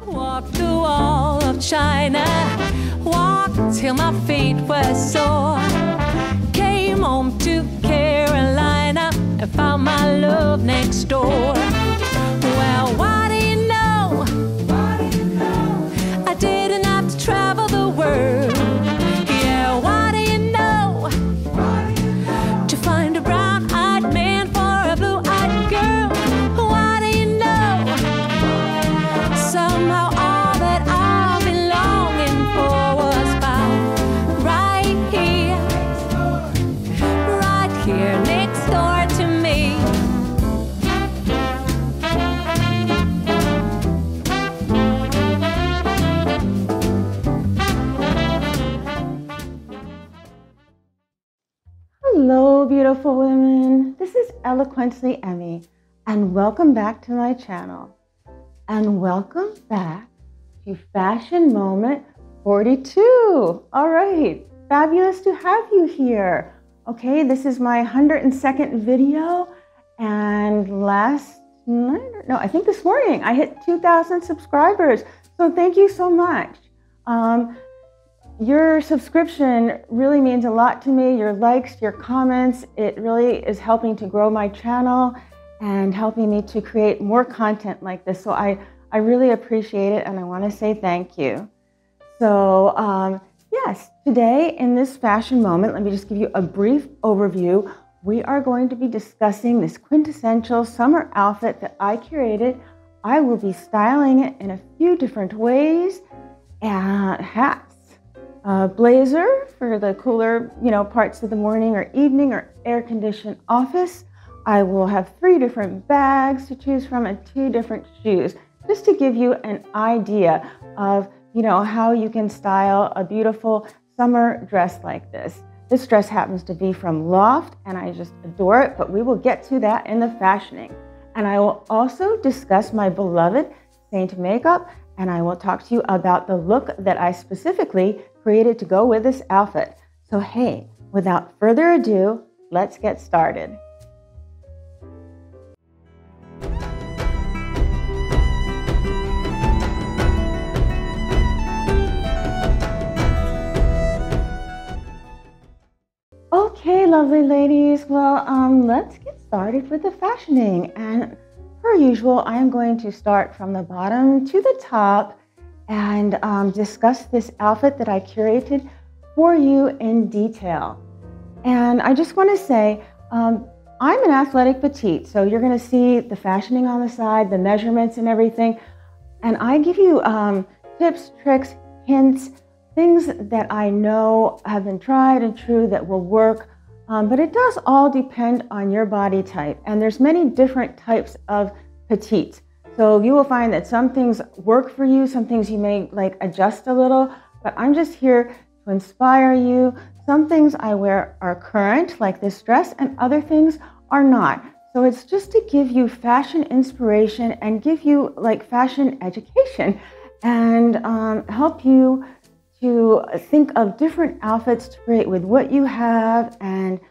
Walked the wall of China, walked till my feet were sore. Came home to Carolina and found my love next door. Well, what do you know? I didn't have to travel the world. Yeah, what do you know? To find a brown-eyed man for a blue-eyed girl. What do you know? Somehow all that I've been longing for was found right here next door to me. Hello, beautiful women. This is Eloquently Emmie, and welcome back to my channel. And welcome back to Fashion Moment 42. All right, fabulous to have you here. Okay, this is my 102nd video, and last night, no, I think this morning, I hit 2,000 subscribers. So thank you so much. Your subscription really means a lot to me. Your likes, your comments, it really is helping to grow my channel and helping me to create more content like this. So I really appreciate it, and I want to say thank you. So yes, today in this fashion moment, let me just give you a brief overview. We are going to be discussing this quintessential summer outfit that I curated. I will be styling it in a few different ways. And hats. Blazer for the cooler, parts of the morning or evening or air-conditioned office. I will have 3 different bags to choose from and 2 different shoes, just to give you an idea of, how you can style a beautiful summer dress like this. This dress happens to be from Loft, and I just adore it, but we will get to that in the fashioning. And I will also discuss my beloved SEINT Makeup, and I will talk to you about the look that I specifically created to go with this outfit. So hey, without further ado, let's get started. Okay, lovely ladies. Well, let's get started with the fashioning. And per usual, I am going to start from the bottom to the top and discuss this outfit that I curated for you in detail. And I just want to say, I'm an athletic petite, so you're going to see the fashioning on the side, the measurements and everything. And I give you tips, tricks, hints, things that I know have been tried and true that will work. But it does all depend on your body type. And there's many different types of petites. So you will find that some things work for you, some things you may adjust a little, but I'm just here to inspire you. Some things I wear are current, like this dress, and other things are not. So it's just to give you fashion inspiration and give you fashion education and help you to think of different outfits to create with what you have and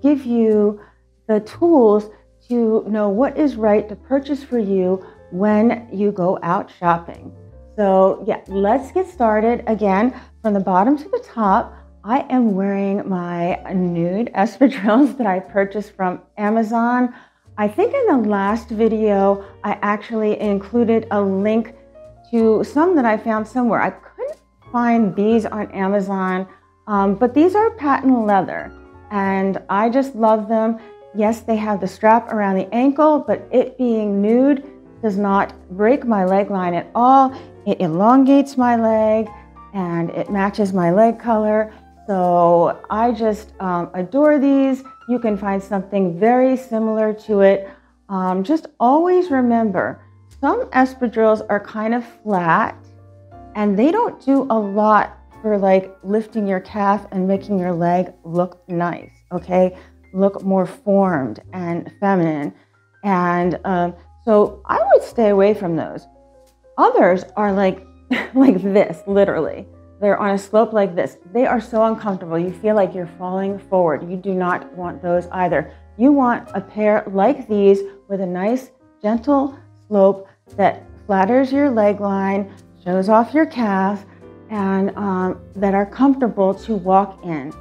give you the tools to know what is right to purchase for you when you go out shopping. So yeah, let's get started. Again, from the bottom to the top, I am wearing my nude espadrilles that I purchased from Amazon. I think in the last video, I actually included a link to some that I found somewhere. I couldn't find these on Amazon, but these are patent leather and I just love them. Yes, they have the strap around the ankle, but it being nude does not break my leg line at all. It elongates my leg and it matches my leg color. So I just adore these. You can find something very similar to it. Just always remember, some espadrilles are kind of flat and they don't do a lot for lifting your calf and making your leg look nice, okay? Look more formed and feminine. And so I would stay away from those. Others are like this, literally. They're on a slope like this. They are so uncomfortable. You feel like you're falling forward. You do not want those either. You want a pair like these with a nice, gentle slope that flatters your leg line, shows off your calf, and that are comfortable to walk in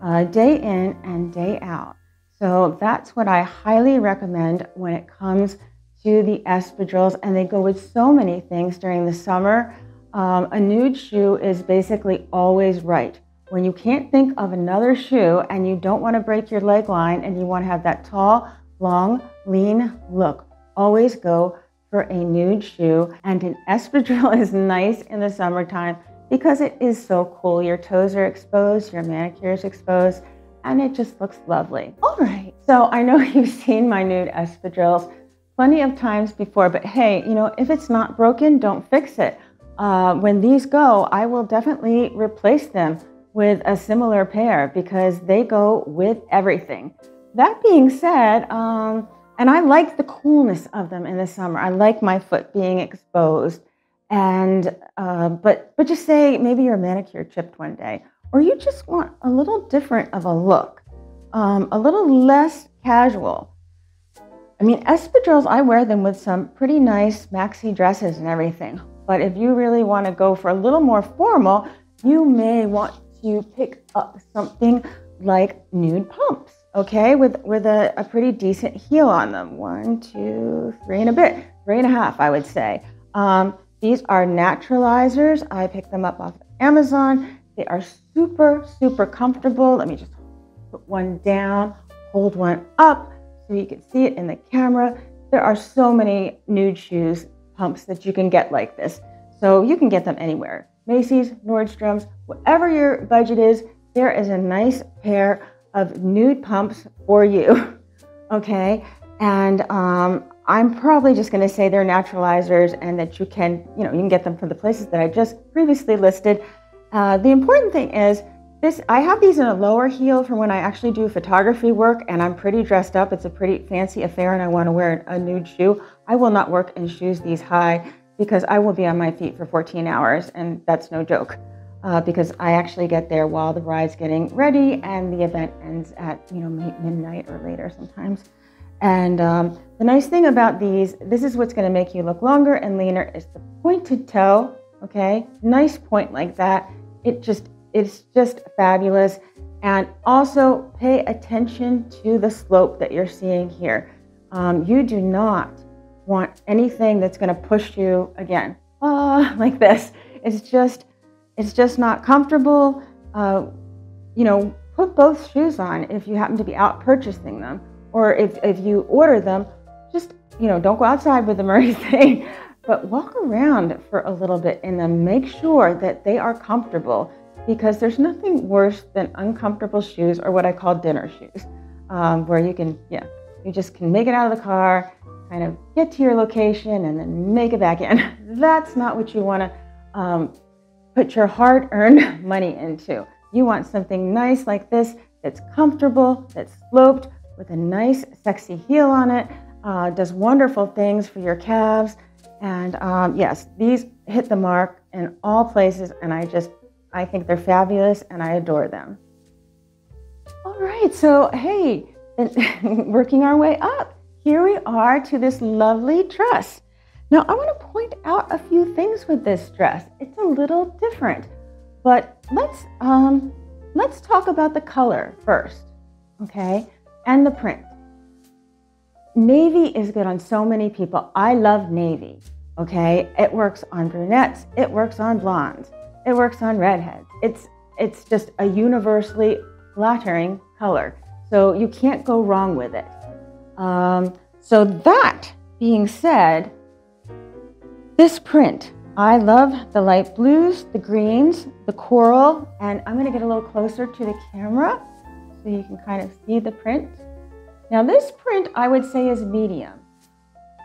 and day out. So that's what I highly recommend when it comes to the espadrilles, and they go with so many things during the summer. A nude shoe is basically always right. When you can't think of another shoe and you don't want to break your leg line and you want to have that tall, long, lean look, always go for a nude shoe. And an espadrille is nice in the summertime because it is so cool. Your toes are exposed, your manicure is exposed, and it just looks lovely. All right, so I know you've seen my nude espadrilles plenty of times before, but hey, you know, if it's not broken, don't fix it. When these go, I will definitely replace them with a similar pair because they go with everything. That being said, and I like the coolness of them in the summer. I like my foot being exposed. And but just say maybe your manicure chipped one day, or you just want a little different of a look, a little less casual. I mean, espadrilles, I wear them with some pretty nice maxi dresses and everything. But if you really want to go for a little more formal, you may want to pick up something like nude pumps, okay, with a pretty decent heel on them. 1, 2, 3 and a bit, 3.5, I would say. These are naturalizers. I picked them up off Amazon. They are super, super comfortable. Let me just put one down, hold one up so you can see it in the camera. There are so many nude shoes pumps that you can get like this. So you can get them anywhere. Macy's, Nordstrom's, whatever your budget is, there is a nice pair of nude pumps for you, okay? And I'm probably just gonna say they're naturalizers and that you can get them from the places that I just previously listed. The important thing is, I have these in a lower heel for when I actually do photography work and I'm pretty dressed up. It's a pretty fancy affair and I want to wear a nude shoe. I will not work in shoes these high because I will be on my feet for 14 hours and that's no joke because I actually get there while the bride's getting ready and the event ends at midnight or later sometimes. And the nice thing about these, this is what's going to make you look longer and leaner, is the pointed toe, okay? Nice point like that. It's just fabulous. And also pay attention to the slope that you're seeing here. You do not want anything that's going to push you again, like this. It's just not comfortable. Put both shoes on if you happen to be out purchasing them, or if you order them, just, don't go outside with them or anything, but walk around for a little bit in them. Make sure that they are comfortable, because there's nothing worse than uncomfortable shoes, or what I call dinner shoes, where you just can make it out of the car, kind of get to your location and then make it back in. That's not what you want to put your hard-earned money into. You want something nice like this, that's comfortable, that's sloped, with a nice sexy heel on it, does wonderful things for your calves. And yes, these hit the mark in all places, and I think they're fabulous and I adore them. All right, so hey, working our way up, here we are to this lovely dress. Now I want to point out a few things with this dress. It's a little different, but let's talk about the color first, okay? And the print. Navy is good on so many people. I love navy, okay? It works on brunettes, it works on blondes, it works on redheads. It's just a universally flattering color. So you can't go wrong with it. So that being said, this print, I love the light blues, the greens, the coral, and I'm gonna get a little closer to the camera so you can kind of see the print. Now this print I would say is medium.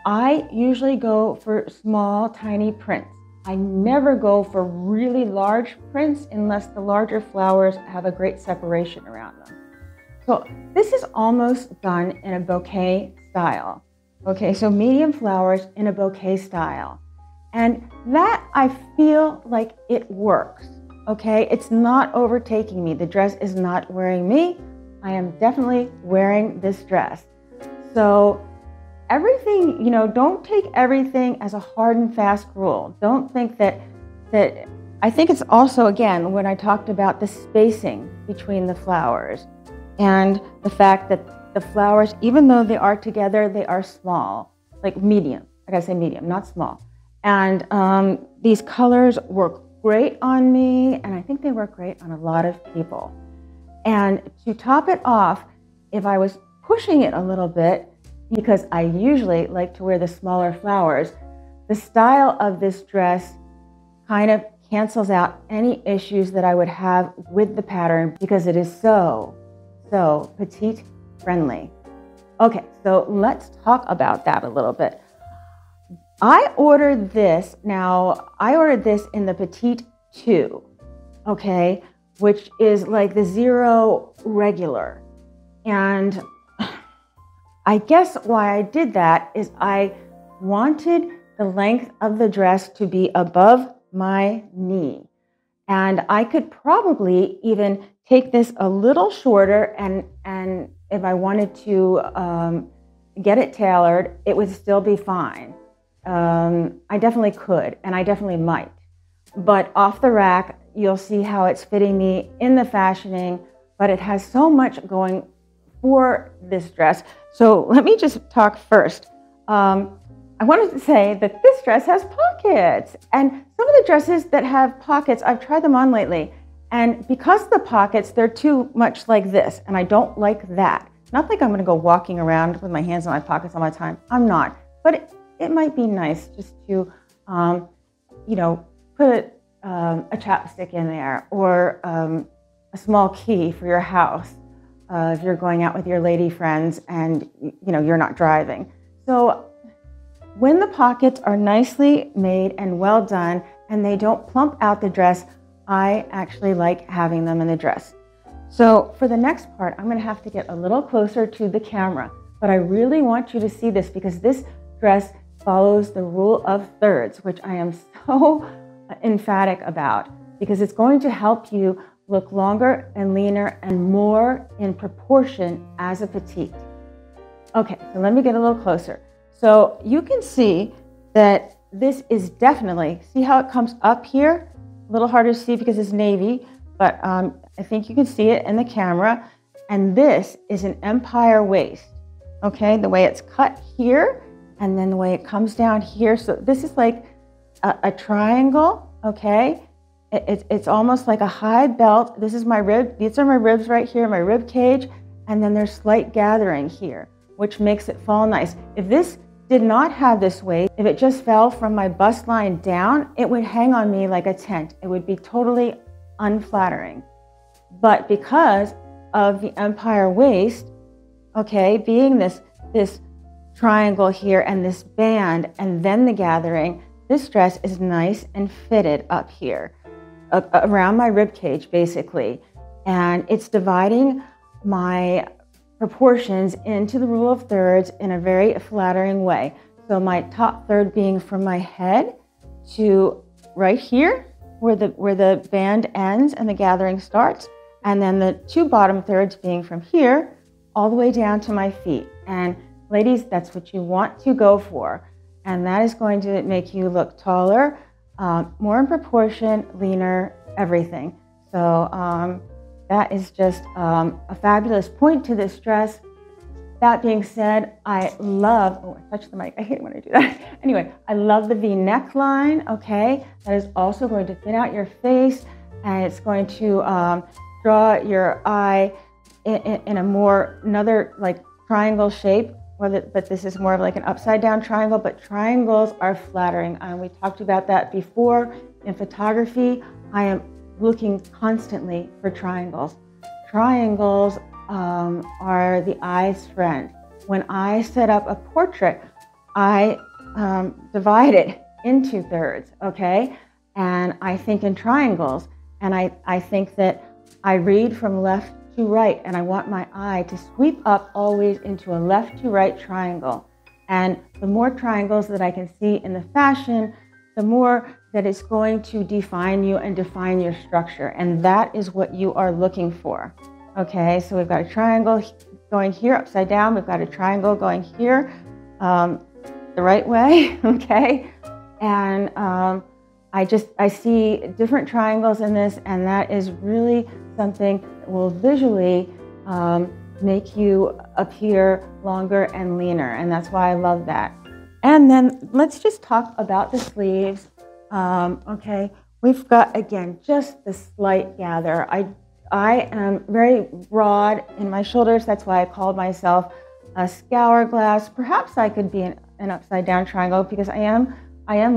I usually go for small, tiny prints. I never go for really large prints unless the larger flowers have a great separation around them. So this is almost done in a bouquet style. Okay, so medium flowers in a bouquet style. And that, I feel like it works, okay? It's not overtaking me. The dress is not wearing me. I am definitely wearing this dress. So everything, you know, don't take everything as a hard and fast rule. Don't think that I think it's also, again, when I talked about the spacing between the flowers and the fact that the flowers, even though they are together, they are small, like medium. I gotta say medium, not small. And these colors work great on me, and I think they work great on a lot of people. And to top it off, if I was pushing it a little bit, because I usually like to wear the smaller flowers, the style of this dress kind of cancels out any issues that I would have with the pattern because it is so petite friendly. Okay, so let's talk about that a little bit. I ordered this in the Petite 2, okay, which is like the 0 regular. And I guess why I did that is I wanted the length of the dress to be above my knee. And I could probably even take this a little shorter, and if I wanted to get it tailored, it would still be fine. I definitely could, and I definitely might. But off the rack, you'll see how it's fitting me in the fashioning, but it has so much going for this dress. So let me just talk first. I wanted to say that this dress has pockets, and some of the dresses that have pockets, I've tried them on lately, and because of the pockets, they're too much like this, and I don't like that. Not like I'm gonna go walking around with my hands in my pockets all the time. I'm not, but it might be nice just to, you know, put a chapstick in there, or a small key for your house if you're going out with your lady friends and you know you're not driving. So when the pockets are nicely made and well done and they don't plump out the dress, I actually like having them in the dress. So for the next part, I'm going to have to get a little closer to the camera, but I really want you to see this because this dress follows the rule of thirds, which I am so emphatic about, because it's going to help you look longer and leaner and more in proportion as a petite. Okay, so let me get a little closer. So you can see that this is definitely, see how it comes up here? A little harder to see because it's navy, but I think you can see it in the camera. And this is an empire waist, okay? The way it's cut here, and then the way it comes down here. So this is like a triangle, okay? It's almost like a high belt. This is my rib. These are my ribs right here, my rib cage. And then there's slight gathering here, which makes it fall nice. If this did not have this waist, if it just fell from my bust line down, it would hang on me like a tent. It would be totally unflattering. But because of the empire waist, okay, being this triangle here and this band and then the gathering, this dress is nice and fitted up here, around my rib cage basically. And it's dividing my proportions into the rule of thirds in a very flattering way. So my top third being from my head to right here where the band ends and the gathering starts, and then the 2 bottom thirds being from here all the way down to my feet. And ladies, that's what you want to go for. And that is going to make you look taller, more in proportion, leaner, everything. So that is just a fabulous point to this dress. That being said, I love, oh, I touched the mic. I hate when I do that. Anyway, I love the V neckline, okay? That is also going to thin out your face, and it's going to draw your eye in another like triangle shape, but this is more of like an upside down triangle, but triangles are flattering. We talked about that before. In photography, I am looking constantly for triangles. Triangles are the eye's friend. When I set up a portrait, I divide it into thirds, okay? And I think in triangles, and I think that I read from left to right, and I want my eye to sweep up always into a left to right triangle. And the more triangles that I can see in the fashion, the more that it's going to define you and define your structure. And that is what you are looking for. Okay, so we've got a triangle going here upside down. We've got a triangle going here the right way, okay? And I see different triangles in this, and that is really something that will visually make you appear longer and leaner, and that's why I love that. And then let's just talk about the sleeves. Okay, we've got, again, just the slight gather. I am very broad in my shoulders. That's why I called myself a scour glass. Perhaps I could be an upside down triangle because I am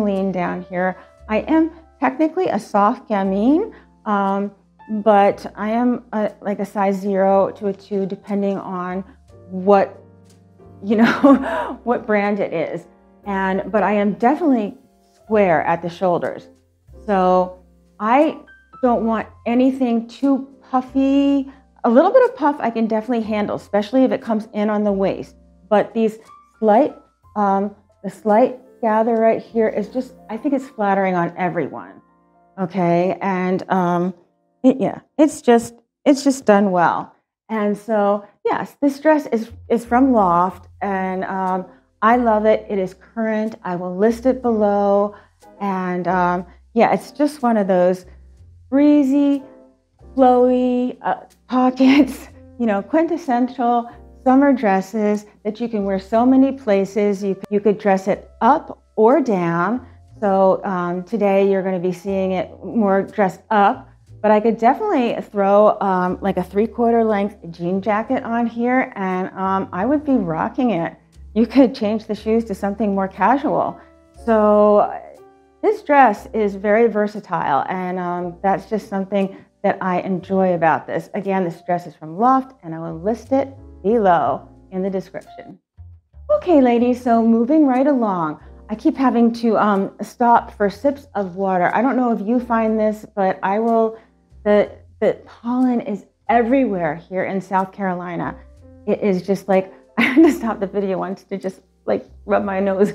lean down here. I am technically a soft gamine, but I am like a size 0 to a 2, depending on what, what brand it is. But I am definitely square at the shoulders. So I don't want anything too puffy. A little bit of puff I can definitely handle, especially if it comes in on the waist. But these the slight gather right here is just, I think it's flattering on everyone. Okay, and it's just done well. And so yes, this dress is from Loft, and I love it. It is current. I will list it below, and yeah, it's just one of those breezy, flowy pockets, quintessential summer dresses that you can wear so many places. You could dress it up or down. So today you're going to be seeing it more dressed up, but I could definitely throw like a 3/4 length jean jacket on here, and I would be rocking it. You could change the shoes to something more casual. So this dress is very versatile, and that's just something that I enjoy about this. Again, this dress is from Loft, and I will list it below in the description. Okay, ladies, so moving right along. I keep having to stop for sips of water. I don't know if you find this, but I will. The pollen is everywhere here in South Carolina. It is just like, I had to stop the video once to just like rub my nose.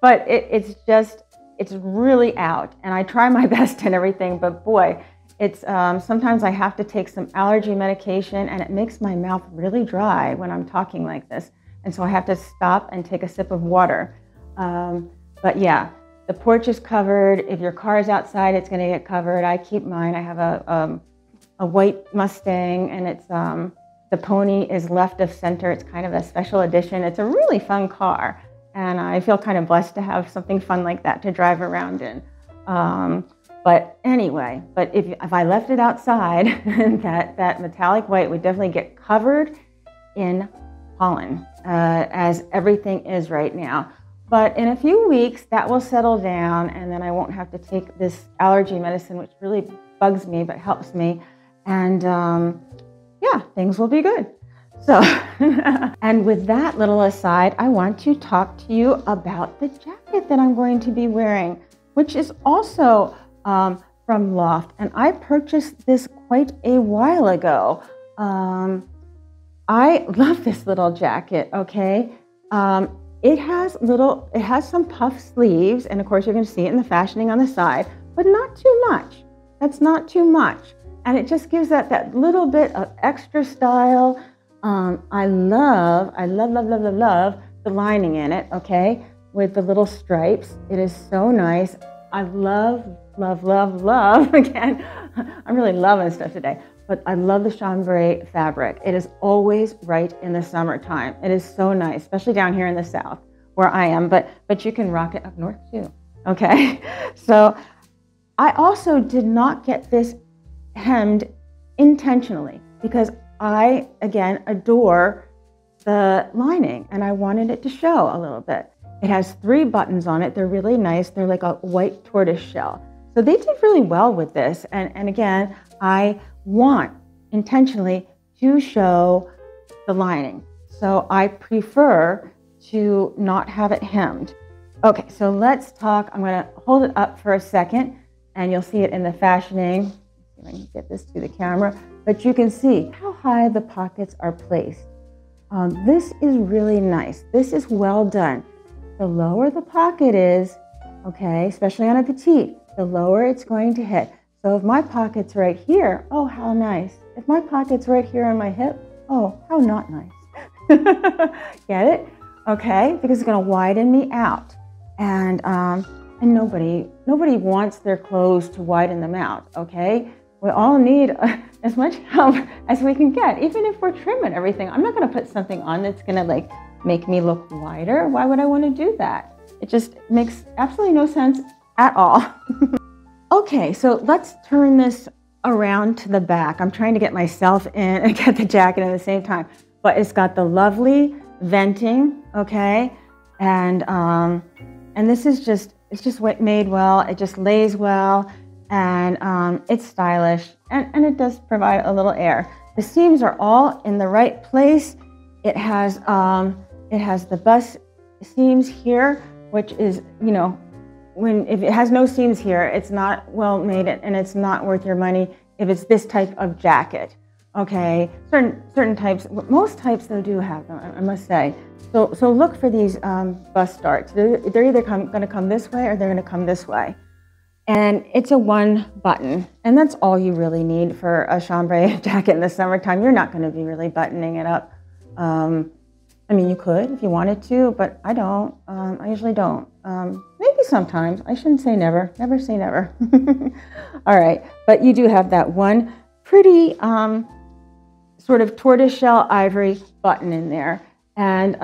But it's really out, and I try my best and everything, but boy, it's sometimes I have to take some allergy medication, and it makes my mouth really dry when I'm talking like this. And so I have to stop and take a sip of water. But yeah, the porch is covered. If your car is outside, it's gonna get covered. I keep mine. I have a white Mustang, and it's the pony is left of center. It's kind of a special edition. It's a really fun car, and I feel kind of blessed to have something fun like that to drive around in. But anyway, if I left it outside, that metallic white would definitely get covered in pollen, as everything is right now. But in a few weeks, that will settle down, and then I won't have to take this allergy medicine, which really bugs me but helps me. And yeah, things will be good. So, and with that little aside, I want to talk to you about the jacket that I'm going to be wearing, which is also from Loft. And I purchased this quite a while ago. I love this little jacket, okay? It has some puff sleeves, and of course you're going to see it in the fashioning on the side, but not too much. That's not too much. And it just gives that little bit of extra style. I love the lining in it, okay? With the little stripes. It is so nice. I love, again, I'm really loving stuff today, but I love the chambray fabric. It is always right in the summertime. It is so nice, especially down here in the South where I am, but you can rock it up north too, okay? So I also did not get this hemmed intentionally because I, again, adore the lining, and I wanted it to show a little bit. It has 3 buttons on it. They're really nice. They're like a white tortoise shell. So they did really well with this. And again, I want intentionally to show the lining. So I prefer to not have it hemmed. Okay, so let's talk. I'm going to hold it up for a second, and you'll see it in the fashioning. Let's see if I can get this to the camera. But you can see how high the pockets are placed. This is really nice. This is well done. The lower the pocket is, okay, especially on a petite, the lower it's going to hit. So if my pocket's right here, oh, how nice. If my pocket's right here on my hip, oh, how not nice. Get it? okay? Because it's gonna widen me out. And nobody wants their clothes to widen them out, okay? We all need as much help as we can get, even if we're trim and everything. I'm not gonna put something on that's gonna like make me look wider. Why would I wanna do that? It just makes absolutely no sense at all. Okay, so let's turn this around to the back. I'm trying to get myself in and get the jacket at the same time, but it's got the lovely venting, okay? And this is just, it's just made well. It just lays well, and it's stylish, and it does provide a little air. The seams are all in the right place. It has the bust seams here, which is, you know, if it has no seams here, it's not well made and it's not worth your money if it's this type of jacket. Okay, certain types, most types though do have them, I must say. So look for these bust darts. They're either going to come this way or they're going to come this way. And it's a one button, and that's all you really need for a chambray jacket in the summertime. You're not going to be really buttoning it up. I mean, you could if you wanted to, but I don't. I usually don't. Maybe sometimes. I shouldn't say never. Never say never. All right, but you do have that one pretty sort of tortoiseshell ivory button in there. And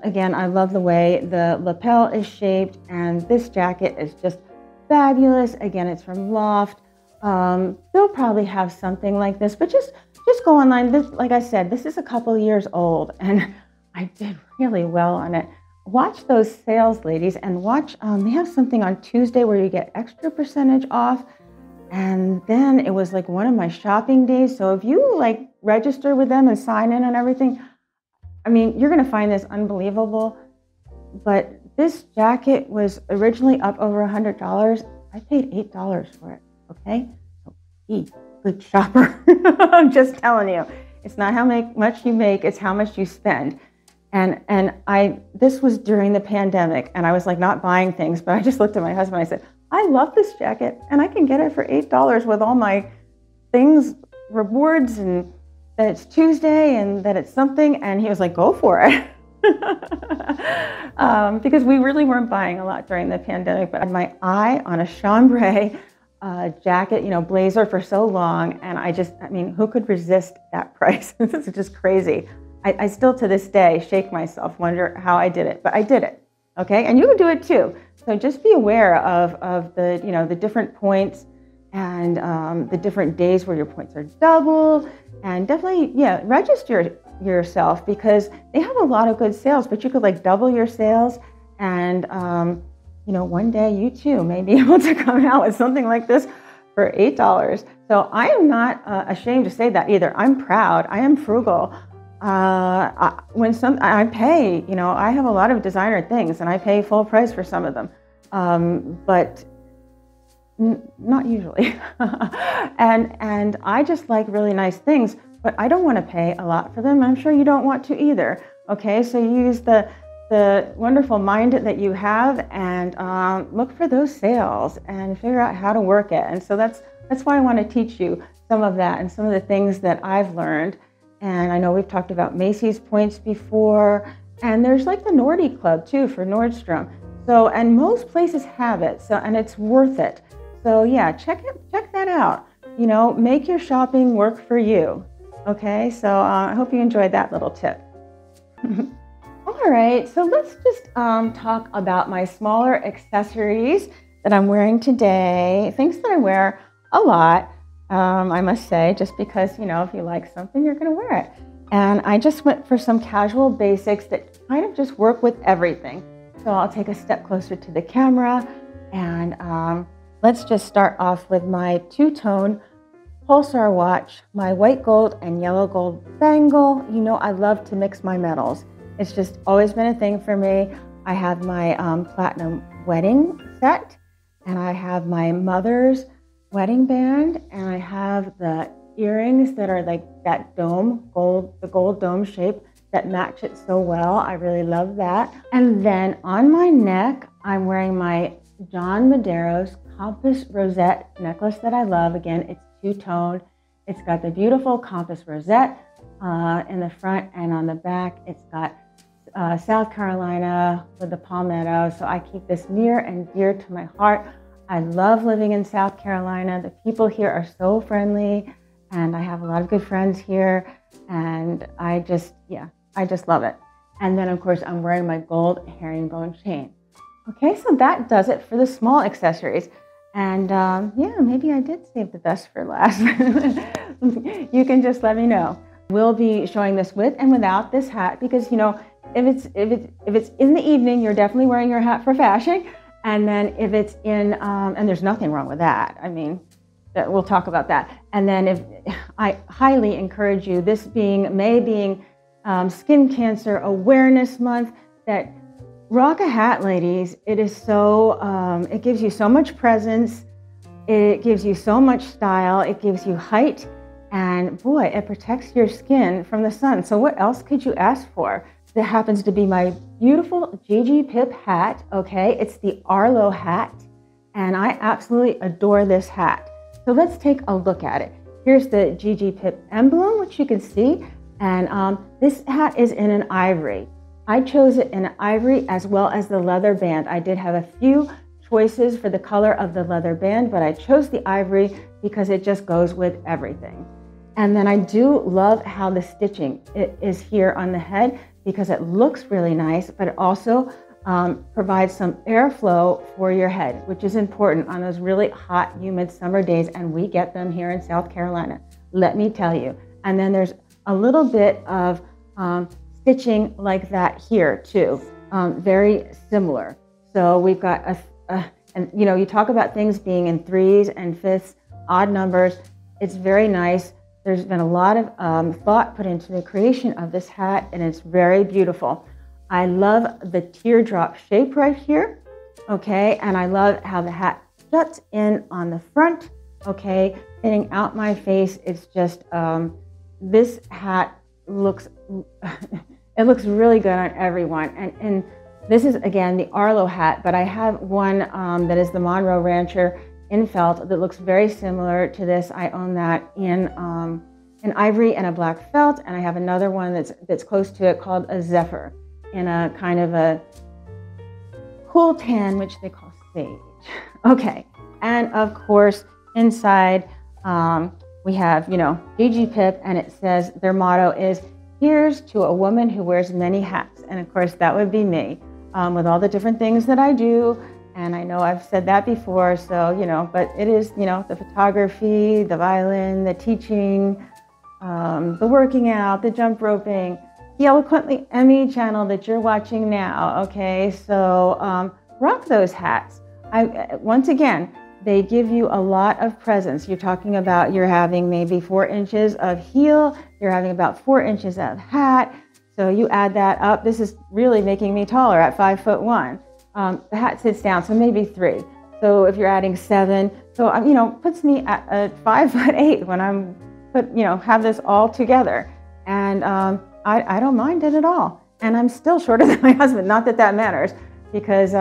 again, I love the way the lapel is shaped, and this jacket is just fabulous. Again, it's from Loft. They'll probably have something like this, but just go online. This, like I said, this is a couple years old, and I did really well on it. Watch those sales, ladies, and watch. They have something on Tuesday where you get extra percentage off. And then it was like one of my shopping days. So if you like register with them and sign in and everything, I mean, you're going to find this unbelievable. But this jacket was originally up over $100. I paid $8 for it. Okay, so be a good shopper. I'm just telling you, it's not how much you make; it's how much you spend. And this was during the pandemic, and I was like not buying things, but I just looked at my husband. I said, I love this jacket, and I can get it for $8 with all my things, rewards, and that it's Tuesday and that it's something. And he was like, go for it. Because we really weren't buying a lot during the pandemic, but I had my eye on a chambray jacket, you know, blazer for so long. And I mean, who could resist that price? This is just crazy. I still to this day shake myself, wonder how I did it, but I did it. Okay, and you can do it too. So just be aware of the, you know, the different points and the different days where your points are double, and definitely, yeah, register yourself because they have a lot of good sales, but you could like double your sales, and you know, one day you too may be able to come out with something like this for $8. So I am not ashamed to say that either. I'm proud. I am frugal. When I pay, you know, I have a lot of designer things and I pay full price for some of them, but not usually. and I just like really nice things, but I don't want to pay a lot for them. I'm sure you don't want to either. Okay, so use the wonderful mind that you have and look for those sales and figure out how to work it. And so that's why I want to teach you some of that and some of the things that I've learned. And I know we've talked about Macy's points before, and there's like the Nordy Club too for Nordstrom. So, and most places have it, so, and it's worth it. So yeah, check that out. You know, make your shopping work for you. Okay, so I hope you enjoyed that little tip. All right, so let's just talk about my smaller accessories that I'm wearing today. Things that I wear a lot. I must say, just because, you know, if you like something, you're going to wear it. And I just went for some casual basics that kind of just work with everything. So I'll take a step closer to the camera, and let's just start off with my two-tone pulsar watch, my white gold and yellow gold bangle. You know, I love to mix my metals. It's just always been a thing for me. I have my platinum wedding set, and I have my mother's wedding band, and I have the earrings that are like that dome, the gold dome shape that match it so well. I really love that. And then on my neck, I'm wearing my John Madero's compass rosette necklace that I love. Again, it's two-tone. It's got the beautiful compass rosette in the front, and on the back, it's got South Carolina with the palmetto. So I keep this near and dear to my heart. I love living in South Carolina. The people here are so friendly, and I have a lot of good friends here, and I just love it. And then of course I'm wearing my gold herringbone chain. Okay, so that does it for the small accessories. And yeah, maybe I did save the best for last. You can just let me know. We'll be showing this with and without this hat, because you know, if it's in the evening, you're definitely wearing your hat for fashion. And then if it's in, and there's nothing wrong with that. I mean, we'll talk about that. And then if I highly encourage you, this being May being Skin Cancer Awareness Month, that rock a hat, ladies. It is so, it gives you so much presence. It gives you so much style. It gives you height. And boy, it protects your skin from the sun. So what else could you ask for? That happens to be my beautiful Gigi Pip hat, okay? It's the Arlo hat, and I absolutely adore this hat. So let's take a look at it. Here's the Gigi Pip emblem, which you can see, and this hat is in an ivory. I chose it in an ivory as well as the leather band. I did have a few choices for the color of the leather band, but I chose the ivory because it just goes with everything. And then I do love how the stitching is here on the head, because it looks really nice, but it also provides some airflow for your head, which is important on those really hot, humid summer days, and we get them here in South Carolina, let me tell you. And then there's a little bit of stitching like that here too, very similar. So we've got and you know, you talk about things being in 3s and 5ths, odd numbers. It's very nice. There's been a lot of thought put into the creation of this hat, and it's very beautiful. I love the teardrop shape right here, okay? And I love how the hat juts in on the front, okay? Fitting out my face. It's just, this hat looks, it looks really good on everyone. And this is, again, the Arlo hat, but I have one that is the Monroe Rancher in felt that looks very similar to this. I own that in ivory and a black felt, and I have another one that's close to it called a Zephyr in a kind of a cool tan, which they call sage. Okay, and of course inside we have, you know, Gigi Pip, and it says their motto is "Here's to a woman who wears many hats," and of course that would be me, with all the different things that I do. And I know I've said that before, so, you know, but it is, you know, the photography, the violin, the teaching, the working out, the jump roping, the Eloquently Emmie channel that you're watching now, okay? So rock those hats. Once again, they give you a lot of presence. You're talking about you're having maybe 4 inches of heel, you're having about 4 inches of hat. So you add that up. This is really making me taller at 5'1". The hat sits down, so maybe 3. So if you're adding 7, so you know, puts me at 5'8" when I'm have this all together, and I don't mind it at all. And I'm still shorter than my husband. Not that that matters, because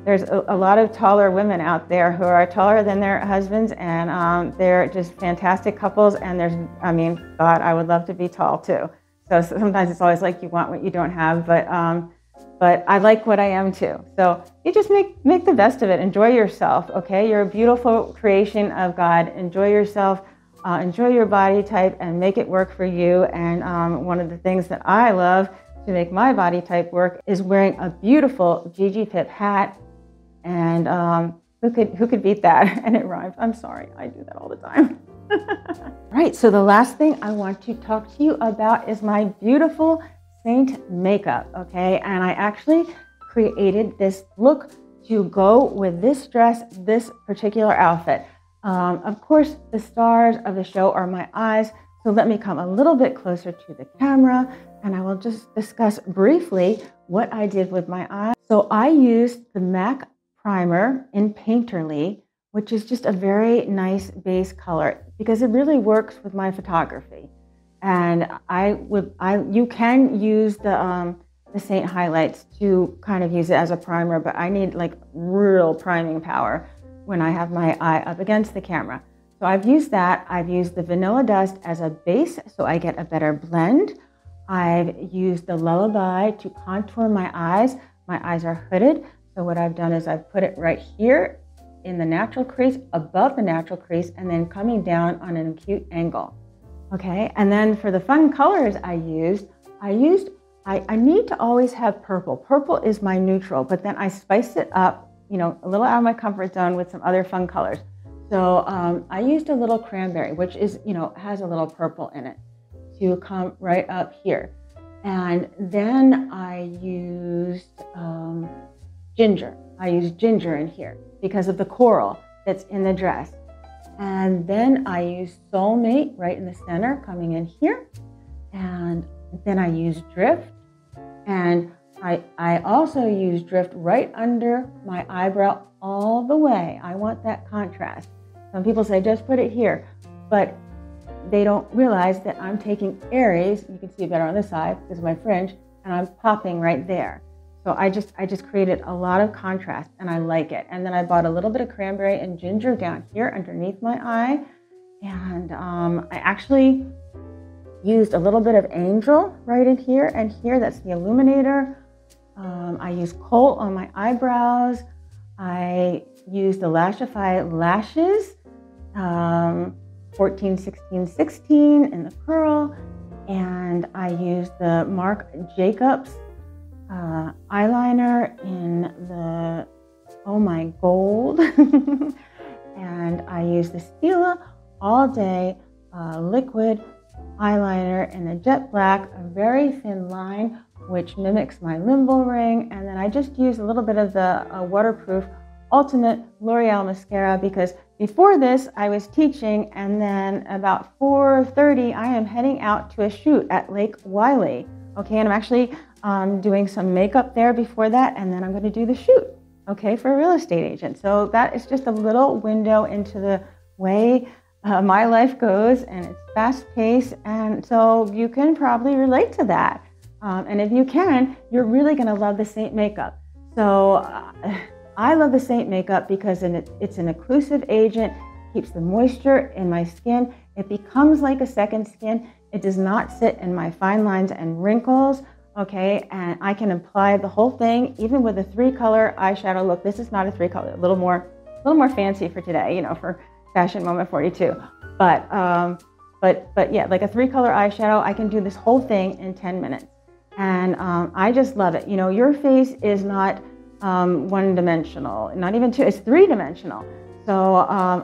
there's a lot of taller women out there who are taller than their husbands, and they're just fantastic couples. And there's, I mean, God, I would love to be tall too. So sometimes it's always like you want what you don't have, but I like what I am too. So you just make the best of it. Enjoy yourself, okay? You're a beautiful creation of God. Enjoy yourself, enjoy your body type, and make it work for you. And one of the things that I love to make my body type work is wearing a beautiful Gigi Pip hat. And who could beat that? And it rhymes. I'm sorry, I do that all the time. Right, so the last thing I want to talk to you about is my beautiful SEINT Makeup, okay? And I actually created this look to go with this dress, this particular outfit. Of course, the stars of the show are my eyes, so let me come a little bit closer to the camera, and I will just discuss briefly what I did with my eyes. So I used the MAC primer in Painterly, which is just a very nice base color, because it really works with my photography. And you can use the SEINT highlights to kind of use it as a primer, but I need like real priming power when I have my eye up against the camera. So I've used that. I've used the Vanilla Dust as a base, so I get a better blend. I've used the Lullaby to contour my eyes. My eyes are hooded. So what I've done is I've put it right here in the natural crease, above the natural crease, and then coming down on an acute angle. Okay, and then for the fun colors I need to always have purple. Purple is my neutral, but then I spice it up, you know, a little out of my comfort zone with some other fun colors. So I used a little cranberry, which is, you know, has a little purple in it, to come right up here. And then I used ginger. I used ginger in here because of the coral that's in the dress. And then I used Soulmate right in the center, coming in here. And then I used Drift. And I also used Drift right under my eyebrow all the way. I want that contrast. Some people say, just put it here. But they don't realize that I'm taking Aries, you can see it better on this side because of my fringe, and I'm popping right there. So I just created a lot of contrast, and I like it. And then I bought a little bit of cranberry and ginger down here underneath my eye. And I actually used a little bit of Angel right in here and here. That's the Illuminator. I used Coal on my eyebrows. I used the Lashify lashes, 14, 16, 16 in the curl. And I used the Marc Jacobs eyeliner in the Oh My Gold. And I used the Stila All Day liquid eyeliner in the jet black, a very thin line, which mimics my limbal ring. And then I just used a little bit of the waterproof Ultimate L'Oreal mascara, because before this I was teaching, and then about 4:30 I am heading out to a shoot at Lake Wylie. Okay, and I'm actually doing some makeup there before that, and then I'm going to do the shoot, okay, for a real estate agent. So that is just a little window into the way my life goes, and it's fast paced, and so you can probably relate to that. And if you can, you're really going to love the SEINT Makeup. So I love the SEINT Makeup because it's an occlusive agent, keeps the moisture in my skin. It becomes like a second skin. It does not sit in my fine lines and wrinkles, okay? And I can apply the whole thing, even with a 3-color eyeshadow look. This is not a 3-color, a little more fancy for today, you know, for Fashion Moment 42. But yeah, like a 3-color eyeshadow, I can do this whole thing in 10 minutes. And I just love it. You know, your face is not one-dimensional, not even two, it's 3-dimensional. So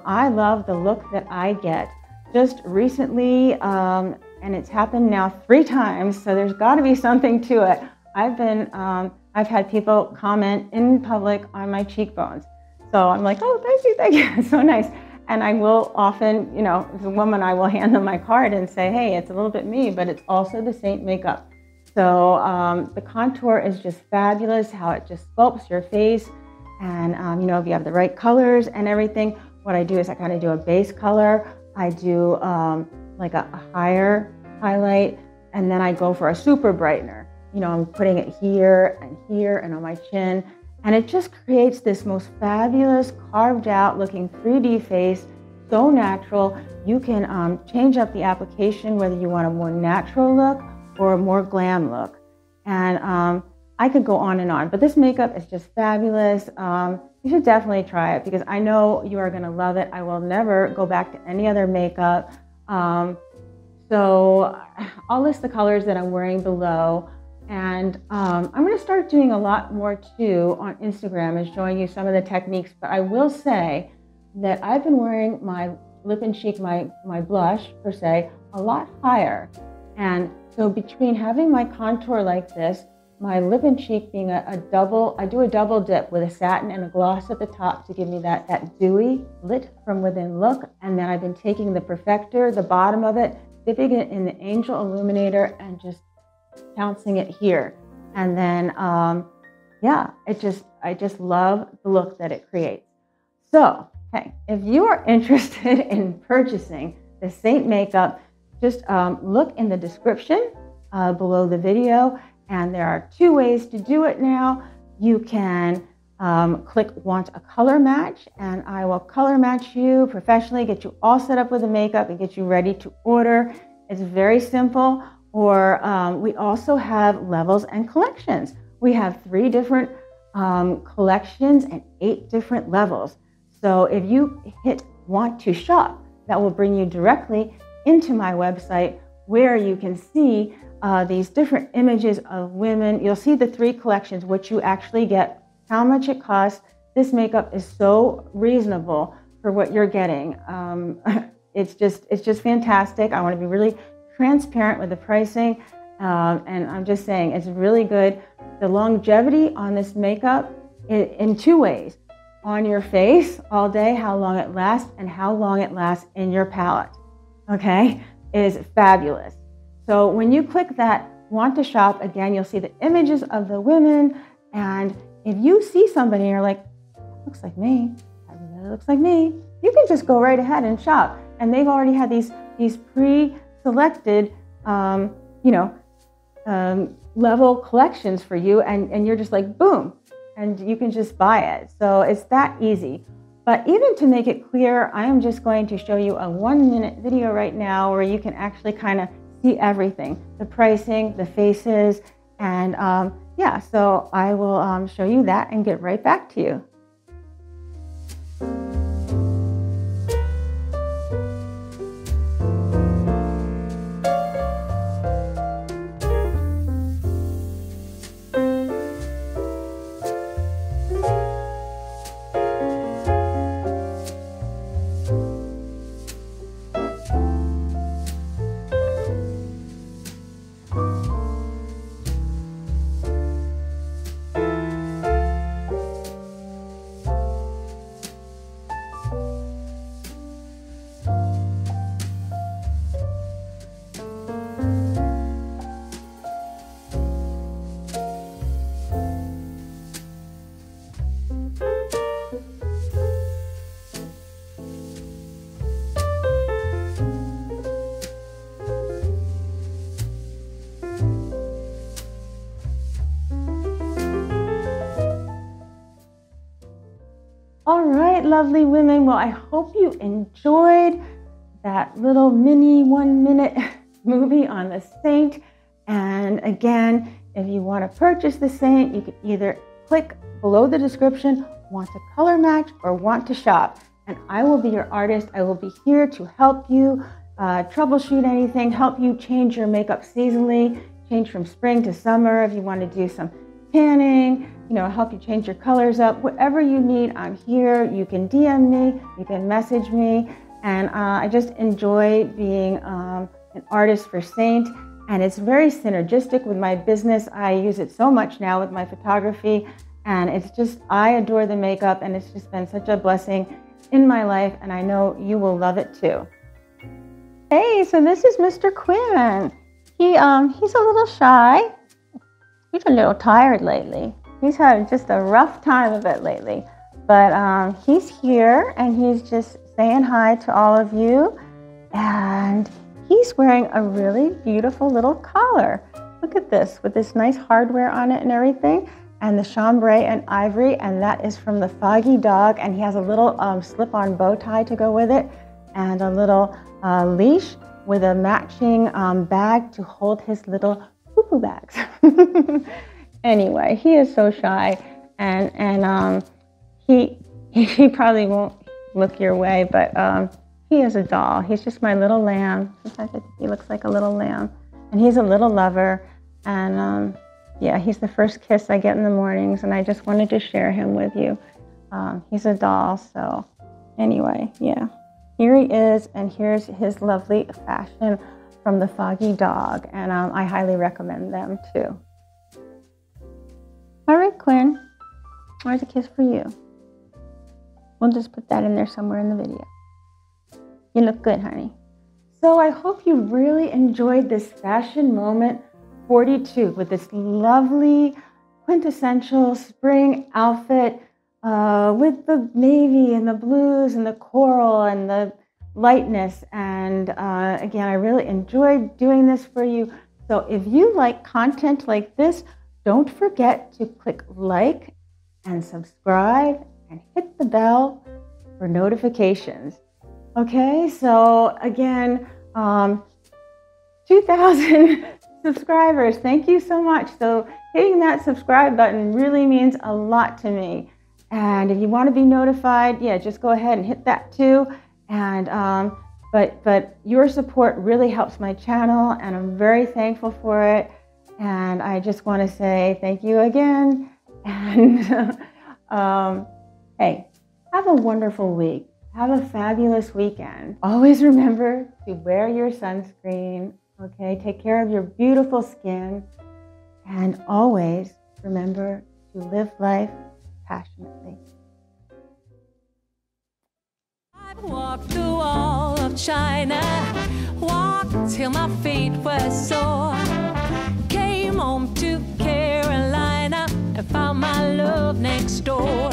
I love the look that I get. Just recently, and it's happened now 3 times, so there's got to be something to it. I've had people comment in public on my cheekbones. So I'm like, oh, thank you, it's so nice. And I will often, you know, as a woman, I will hand them my card and say, hey, it's a little bit me, but it's also the SEINT Makeup. So the contour is just fabulous, how it just sculpts your face. And, you know, if you have the right colors and everything, what I do is I kind of do a base color. I do like a higher highlight, and then I go for a super brightener. You know, I'm putting it here and on my chin. And it just creates this most fabulous, carved out looking 3D face, so natural. You can change up the application, whether you want a more natural look or a more glam look. And I could go on and on, but this makeup is just fabulous. You should definitely try it because I know you are gonna love it. I will never go back to any other makeup. So I'll list the colors that I'm wearing below. And I'm going to start doing a lot more too on Instagram and showing you some of the techniques. But I will say that I've been wearing my lip and cheek, my blush per se, a lot higher. And so between having my contour like this, my lip and cheek being a double, I do a double dip with a satin and a gloss at the top to give me that dewy, lit from within look. And then I've been taking the Perfector, the bottom of it, dipping it in the Angel Illuminator and just pouncing it here. And then, yeah, I just love the look that it creates. So, hey, if you are interested in purchasing the SEINT Makeup, just look in the description below the video. And there are 2 ways to do it now. You can click Want a Color Match, and I will color match you professionally, get you all set up with the makeup and get you ready to order. It's very simple. or we also have levels and collections. We have 3 different collections and 8 different levels. So if you hit want to shop, that will bring you directly into my website where you can see these different images of women. You'll see the 3 collections, what you actually get, how much it costs. This makeup is so reasonable for what you're getting. It's just fantastic. I want to be really transparent with the pricing, and I'm just saying it's really good. The longevity on this makeup in 2 ways: on your face all day, how long it lasts, and how long it lasts in your palette, okay, is fabulous. So when you click that want to shop, again, you'll see the images of the women, and if you see somebody and you're like, looks like me, that really looks like me, you can just go right ahead and shop. And they've already had these pre-selected, level collections for you, and you're just like, boom, and you can just buy it. So it's that easy. But even to make it clear, I am just going to show you a 1-minute video right now where you can actually kind of see everything, the pricing, the faces, and yeah, so I will show you that and get right back to you. All right, lovely women. Well, I hope you enjoyed that little mini 1-minute movie on the SEINT. And again, if you want to purchase the SEINT, you can either click below the description, want to color match or want to shop. And I will be your artist. I will be here to help you troubleshoot anything, help you change your makeup seasonally, change from spring to summer. If you want to do some tanning, help you change your colors up, whatever you need, I'm here. You can DM me, you can message me, and I just enjoy being an artist for SEINT, and it's very synergistic with my business. I use it so much now with my photography, and it's just, I adore the makeup, and it's just been such a blessing in my life, and I know you will love it too. Hey, so this is Mr. Quinn. He's a little shy. He's a little tired lately. He's had just a rough time of it lately, but he's here and he's just saying hi to all of you, and he's wearing a really beautiful little collar. Look at this, with this nice hardware on it and everything, and the chambray and ivory, and that is from the Foggy Dog, and he has a little slip-on bow tie to go with it, and a little leash with a matching bag to hold his little poo-poo bags. Anyway, he is so shy, and he probably won't look your way, but he is a doll. He's just my little lamb. Sometimes I think he looks like a little lamb, and he's a little lover, and yeah, he's the first kiss I get in the mornings, and I just wanted to share him with you. He's a doll, so anyway, yeah, here he is, and here's his lovely fashion from the Foggy Dog, and I highly recommend them too. All right, Quinn, where's a kiss for you? We'll just put that in there somewhere in the video. You look good, honey. So I hope you really enjoyed this fashion moment 42 with this lovely quintessential spring outfit with the navy and the blues and the coral and the lightness. And again, I really enjoyed doing this for you. So if you like content like this, don't forget to click like and subscribe and hit the bell for notifications. Okay, so again, subscribers. Thank you so much. So hitting that subscribe button really means a lot to me. And if you want to be notified, yeah, just go ahead and hit that too. And but your support really helps my channel, and I'm very thankful for it. And I just want to say thank you again. And hey, have a wonderful week. Have a fabulous weekend. Always remember to wear your sunscreen, okay? Take care of your beautiful skin. And always remember to live life passionately. I've walked the wall of China, walked till my feet were sore. Came home to Carolina and found my love next door.